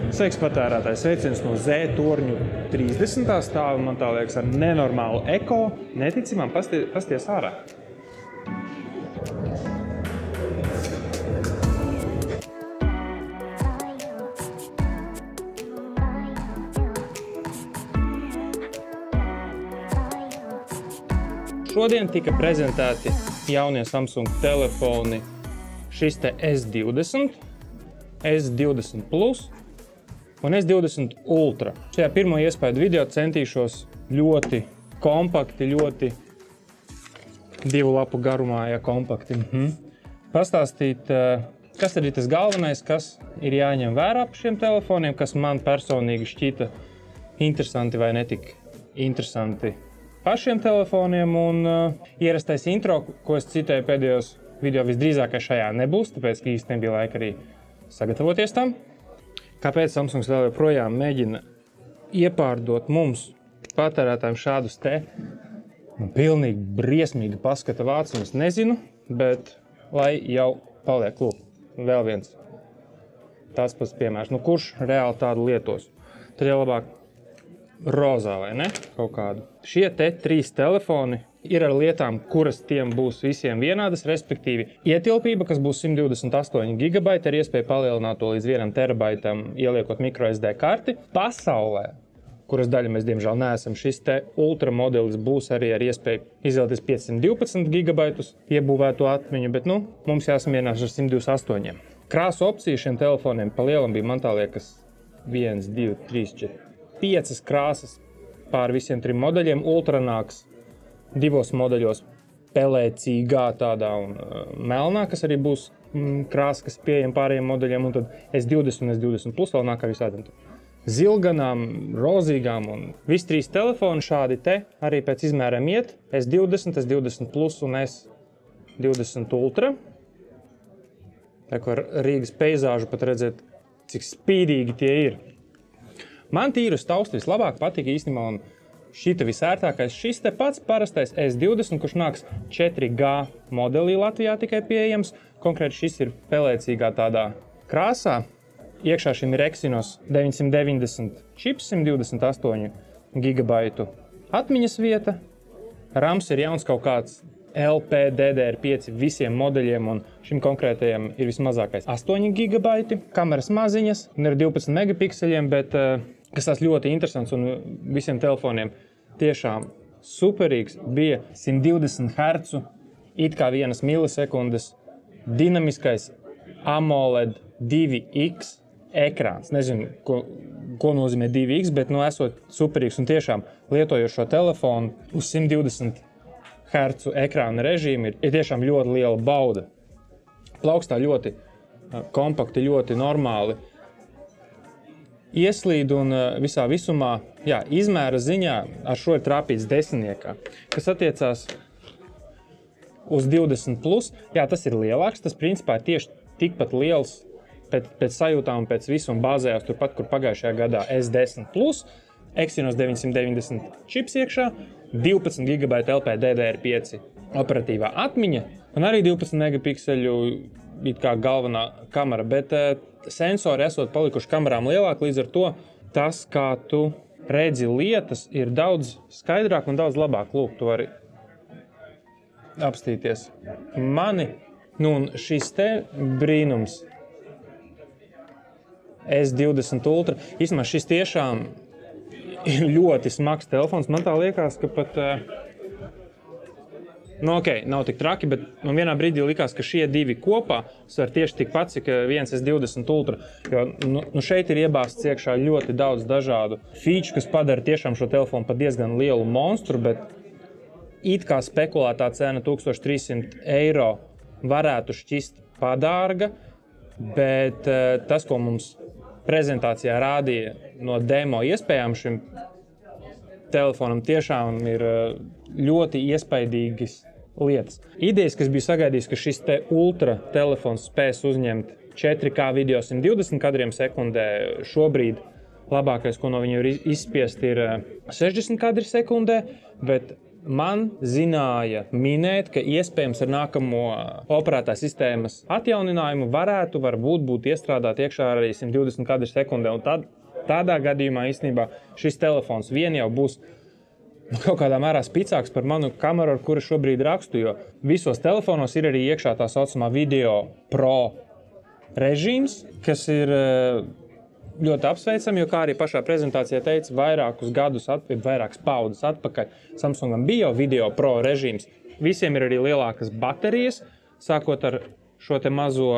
Sveiks patērētājs, sveiciens no Z torņu 30. stāva, man tā liekas, ar nenormālu eko. Netici man, pasties ārā. Šodien tika prezentēti jaunie Samsung telefoni, šis te S20, S20 Plus un S20 Ultra. Šajā pirmo iespēju video centīšos ļoti kompakti, ļoti divu lapu garumā, ja kompakti. Pastāstīt, kas tad ir tas galvenais, kas ir jāņem vērā par šiem telefoniem, kas man personīgi šķita interesanti vai netik interesanti pašiem telefoniem, un ierastais intro, ko es citēju pēdējos video, visdrīzākais šajā nebūs, tāpēc, ka īsti nebija laika arī sagatavoties tam. Kāpēc Samsungs vēl joprojām mēģina iepārdot mums, patērētājiem, šādus te pilnīgi briesmīgi paskata vāciņus, nezinu, bet lai jau paliek, lūk, vēl viens tāds pats piemērs. Nu, kurš reāli tādu lietos? Tad jau labāk rozā, vai ne? Kaut kādu. Šie te 3 telefoni ir ar lietām, kuras tiem būs visiem vienādas, respektīvi ietilpība, kas būs 128 GB, ar iespēju palielināt to līdz 1 terabaitam, ieliekot microSD karti. Pasaulē, kuras daļa mēs diemžēl neesam, šis te ultra modelis būs arī ar iespēju izvēlēties 512 GB iebūvēto atmiņu, bet nu, mums jāsamierinās ar 128. Krāsu opcija šiem telefoniem pa lielam bija, man tā liekas, 1, 2, 3, 4, 5 krāsas pār visiem 3 modeļiem. Ultra nāks 2 modeļos, pelēcīgā tādā un melnā, kas arī būs krāsa, kas pieejama pārējiem modeļiem, un tad S20 un S20 Plus vēl nāk ar visādiem zilganām, rozīgām, un visi 3 telefoni šādi te arī pēc izmēriem iet. S20, S20 Plus un S20 Ultra. Tā kā ar Rīgas peizāžu pat redzēt, cik spīdīgi tie ir. Man tīri uz taustu vislabāk patika īstenībā, un šita visērtākais šis te pats parastais S20, kurš nāks 4G modelī Latvijā tikai pieejams. Konkrēti šis ir pelēcīgā tādā krāsā. Iekšā šim ir Exynos 990 čips, 128 GB atmiņas vieta. RAMs ir jauns kaut kāds LPDDR5 visiem modeļiem, un šim konkrētajam ir vismazākais 8 GB. Kameras maziņas, un ir 12 megapikseļiem, bet kas tās ļoti interesants un visiem telefoniem tiešām superīgs, bija 120 Hz, it kā 1 milisekundes, dinamiskais AMOLED 2X ekrāns. Nezinu, ko nozīmē 2X, bet nu esot superīgs un tiešām lietojot šo telefonu uz 120 Hz ekrāna režīmu ir tiešām ļoti liela bauda. Plaukstā ļoti kompakti, ļoti normāli ieslīd, un visā visumā, jā, izmēra ziņā ar šo ir trāpīts desmitniekā. Kas attiecās uz 20 plus, jā, tas ir lielāks, tas principā ir tieši tikpat liels pēc sajūtām un pēc visu un bāzējās turpat, kur pagājušajā gadā S10 plus, Exynos 990 čips iekšā, 12 GB LPDDR5 operatīvā atmiņa un arī 12 megapikseļu it kā galvenā kamera, bet sensori esot palikuši kamerām lielāk, līdz ar to tas, kā tu redzi lietas, ir daudz skaidrāk un daudz labāk. Lūk, tu vari apstīties mani. Nu, un šis te brīnums S20 Ultra, īstenībā šis tiešām ir ļoti smags telefons. Man tā liekas, ka pat nu, ok, nav tik traki, bet man vienā brīdī likās, ka šie 2 kopā svar tieši tikpat, cik viens S20 Ultra. Jo nu šeit ir iebāzts iekšā ļoti daudz dažādu feature, kas padara tiešām šo telefonu par diezgan lielu monstru, bet it kā spekulētā cena 1300 eiro varētu šķist padārga, bet tas, ko mums prezentācijā rādīja no demo iespējām šim telefonam, tiešām ir ļoti iespaidīgas lietas. Idejas, kas bija sagaidījis, ka šis te ultra telefons spēs uzņemt 4K video 120 kadriem sekundē, šobrīd labākais, ko no viņu ir izspiest, ir 60 kadri sekundē, bet man zināja minēt, ka iespējams ar nākamo operētājs sistēmas atjauninājumu varbūt būt iestrādāt iekšā arī 120 kadri sekundē. Un tādā gadījumā īstenībā šis telefons vien jau būs kaut kādā mērā spicāks par manu kameru, ar kuru šobrīd rakstu, jo visos telefonos ir arī iekšā tā saucamā Video Pro režīms, kas ir ļoti apsveicami, jo kā arī pašā prezentācijā teica, vairākas paudzes atpakaļ Samsungam bija jau Video Pro režīms. Visiem ir arī lielākas baterijas, sākot ar šo te mazo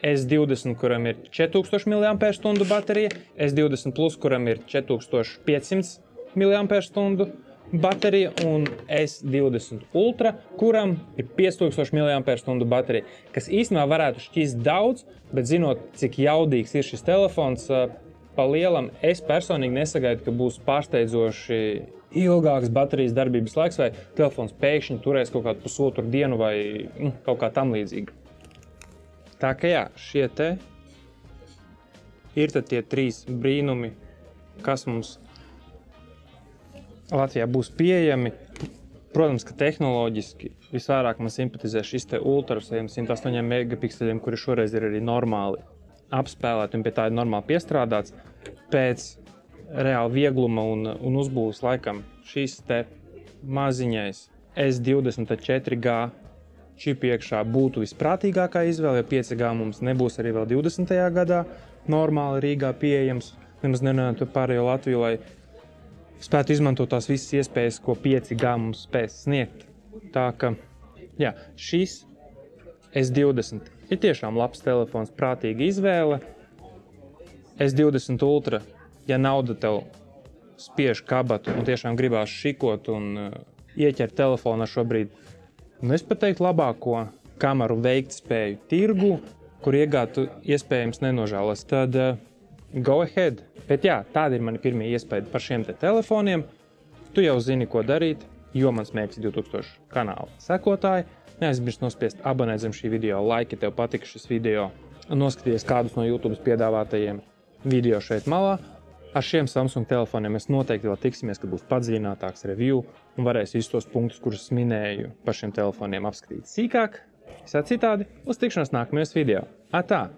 S20, kuram ir 4000 mAh baterija, S20 Plus, kuram ir 4500 mAh baterija un S20 Ultra, kuram ir 5000 mAh baterija, kas īstenībā varētu šķist daudz, bet zinot, cik jaudīgs ir šis telefons, pa lielam es personīgi nesagaidu, ka būs pārsteidzoši ilgāks baterijas darbības laiks vai telefons pēkšņi turēs kaut kādu pusotru dienu vai kaut kā tam līdzīgi. Tā ka jā, šie te ir tad tie 3 brīnumi, kas mums Latvijā būs pieejami. Protams, ka tehnoloģiski visvairāk man simpatizē šis te Ultra ar 108 megapikseļiem, kuri šoreiz ir arī normāli apspēlēti un pie tā ir normāli piestrādāts. Pēc reāli viegluma un uzbūves laikam šis te maziņais S20 4G čipi iekšā būtu visprātīgākā izvēle, jo 5G mums nebūs arī vēl 20. gadā normāli Rīgā pieejams. Nemaz nerunājot par pārējo Latviju, lai spētu izmantot tās visas iespējas, ko 5G mums spēs sniegt. Tā ka, jā, šis S20 ir tiešām labs telefons, prātīga izvēle. S20 Ultra, ja nauda tev spiež kabatu un tiešām gribās šikot un ieķert telefonā šobrīd, es pat teiktu labāko kameru veiktspēju tirgu, kur iegāt iespējams nenožēlas, tad go ahead. Bet jā, tādi ir mani pirmie iespējas par šiem te telefoniem. Tu jau zini, ko darīt, jo mans mērķis 2000 kanāla sekotāji. Neaizmirst nospiest abonēt zem šī video, like, ja tev patika šis video. Noskaties kādus no YouTube piedāvātajiem video šeit malā. Ar šiem Samsung telefoniem mēs noteikti vēl tiksimies, kad būs padziļinātāks review un varēs visus tos punktus, kurus minēju par šiem telefoniem apskatīt sīkāk. Visā citādi, uz tikšanos nākamajos video. Atā!